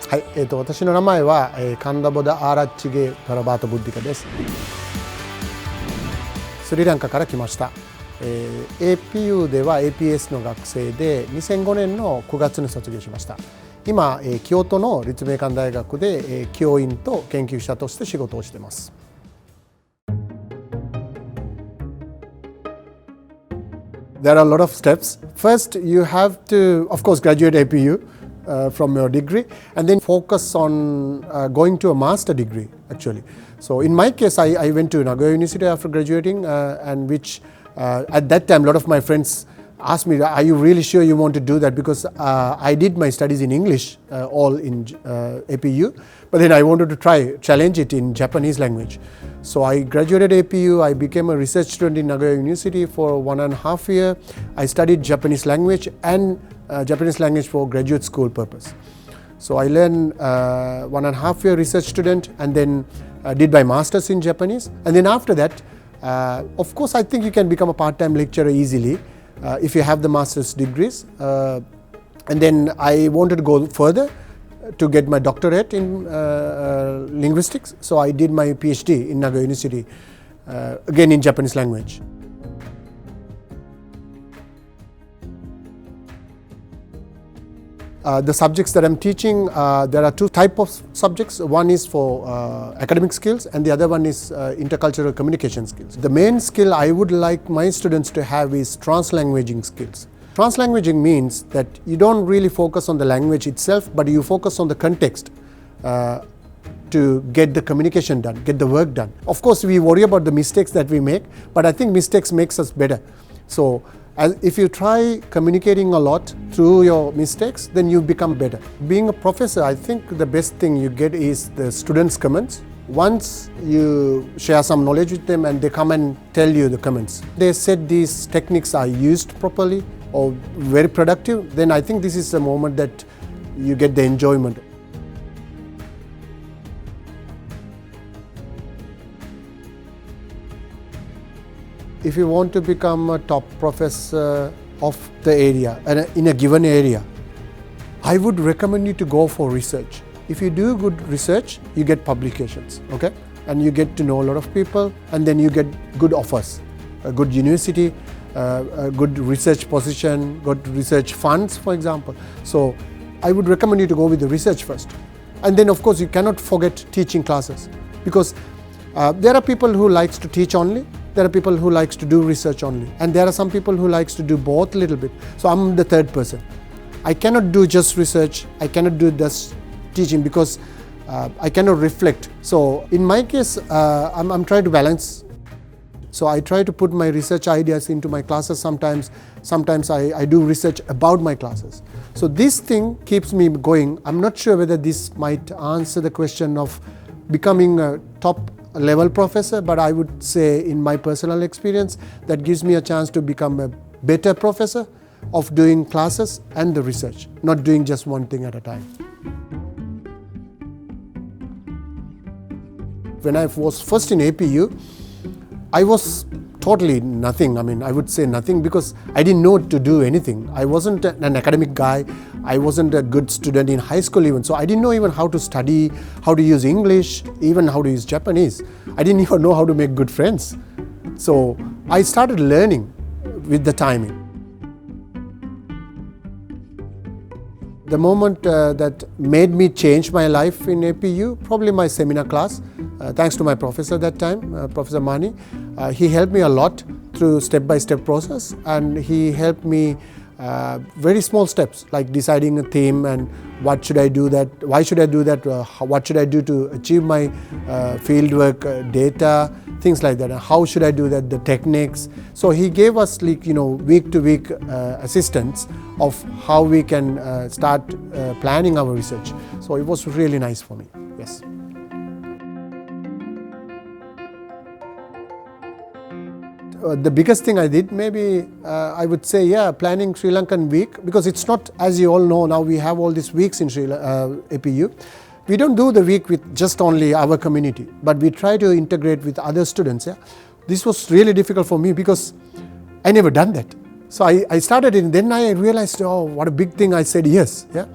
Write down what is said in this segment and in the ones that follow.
はい、私の名前はKanduboda Prabath Buddhikaです。スリランカから来ました。APU では APS の学生で2005年の9月に卒業しました。今、京都の立命館大学で教員と研究者として仕事をしています。There are a lot of steps. First, you have to, of course, graduate APU.From your degree and then focus on going to a master degree actually. So in my case I went to Nagoya University after graduating and which at that time a lot of my friends asked me, are you really sure you want to do that, because I did my studies in English all in APU, but then I wanted to challenge it in Japanese language. So I graduated APU, I became a research student in Nagoya University for 1.5 years. I studied Japanese language and Japanese language for graduate school purpose. So I learned 1.5 year research student and then did my masters in Japanese. And then after that, of course, I think you can become a part-time lecturer easily if you have the master's degrees. And then I wanted to go further to get my doctorate in linguistics. So I did my PhD in Nagoya University, again in Japanese language. The subjects that I'm teaching, there are two types of subjects. One is for academic skills and the other one is intercultural communication skills. The main skill I would like my students to have is translanguaging skills. Translanguaging means that you don't really focus on the language itself, but you focus on the context to get the communication done, get the work done. Of course, we worry about the mistakes that we make, but I think mistakes makes us better. So if you try communicating a lot through your mistakes, then you become better. Being a professor, I think the best thing you get is the students' comments. Once you share some knowledge with them and they come and tell you the comments, they said these techniques are used properly or very productive, then I think this is the moment that you get the enjoyment. If you want to become a top professor of the area, in a given area, I would recommend you to go for research. If you do good research, you get publications, okay? And you get to know a lot of people, and then you get good offers, a good university, a good research position, good research funds, for example. So I would recommend you to go with the research first. And then of course you cannot forget teaching classes, because there are people who likes to teach only. There are people who likes to do research only, and there are some people who likes to do both a little bit. So I'm the third person. I cannot do just research, I cannot do just teaching, because I cannot reflect. So in my case, I'm trying to balance. So I try to put my research ideas into my classes sometimes. Sometimes I do research about my classes. So this thing keeps me going. I'm not sure whether this might answer the question of becoming a top level professor, but I would say in my personal experience that gives me a chance to become a better professor of doing classes and the research, not doing just one thing at a time. When I was first in APU, I was totally nothing. I would say nothing, because I didn't know to do anything. I wasn't an academic guy. I wasn't a good student in high school even. So I didn't know even how to study, how to use English, even how to use Japanese. I didn't even know how to make good friends. So I started learning with the timing. The moment that made me change my life in APU, probably my seminar class, thanks to my professor that time, Professor Mani. He helped me a lot through step-by-step process, and he helped me very small steps, like deciding a theme and what should I do that, why should I do that, what should I do to achieve my fieldwork data, things like that, and how should I do that, the techniques. So he gave us week to week assistance of how we can start planning our research. So it was really nice for me, yes. The biggest thing I did, maybe I would say, planning Sri Lankan week, because it's not, as you all know, now we have all these weeks in APU. We don't do the week with just only our community, but we try to integrate with other students. Yeah? This was really difficult for me because I never done that. So I started it, and then I realized, oh, what a big thing I said yes. Yeah?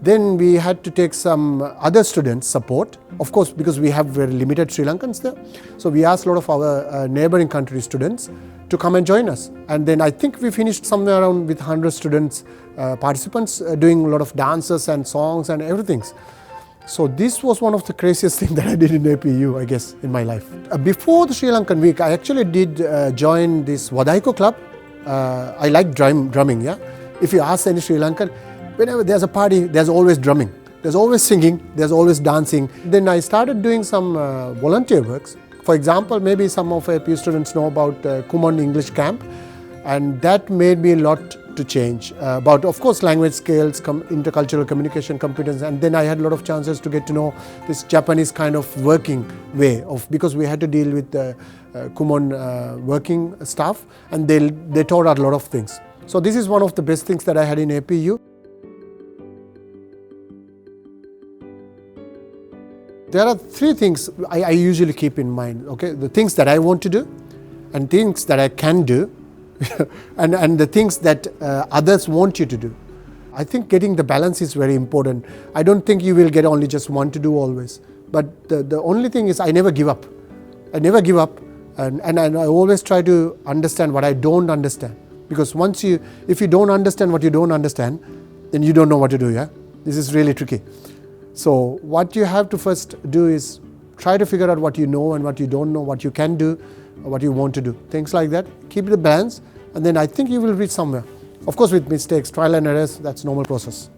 Then we had to take some other students' support, of course, because we have very limited Sri Lankans there. So we asked a lot of our neighboring country students to come and join us. And then I think we finished somewhere around with 100 students, participants, doing a lot of dances and songs and everything. So this was one of the craziest things that I did in APU, I guess, in my life. Before the Sri Lankan week, I actually did join this Wadaiko club. I like drumming, yeah. If you ask any Sri Lankan, whenever there's a party, there's always drumming. There's always singing, there's always dancing. Then I started doing some volunteer works. For example, maybe some of APU students know about Kumon English Camp, and that made me a lot to change about, of course, language skills, intercultural communication competence, and then I had a lot of chances to get to know this Japanese kind of working way of, because we had to deal with the Kumon working staff, and they taught us a lot of things. So this is one of the best things that I had in APU. There are three things I usually keep in mind, okay? The things that I want to do, and things that I can do, and the things that others want you to do. I think getting the balance is very important. I don't think you will get only just one to do always. But the only thing is I never give up. I never give up, and I always try to understand what I don't understand. Because if you don't understand what you don't understand, then you don't know what to do, yeah? This is really tricky. So what you have to first do is try to figure out what you know and what you don't know, what you can do, what you want to do. Things like that. Keep the balance, and then I think you will reach somewhere. Of course, with mistakes, trial and errors, that's normal process.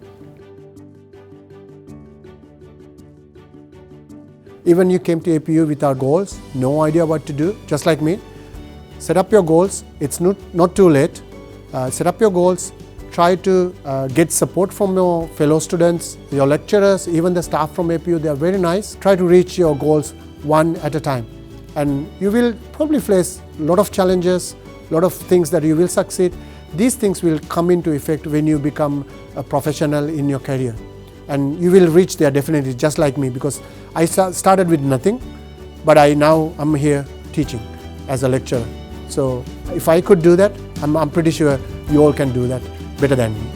Even you came to APU without goals, no idea what to do, just like me. Set up your goals. It's not too late. Set up your goals. Try to get support from your fellow students, your lecturers, even the staff from APU. They are very nice. Try to reach your goals one at a time. And you will probably face a lot of challenges, a lot of things that you will succeed. These things will come into effect when you become a professional in your career. And you will reach there definitely, just like me, because I started with nothing, but I'm here teaching as a lecturer. So if I could do that, I'm pretty sure you all can do that better than me.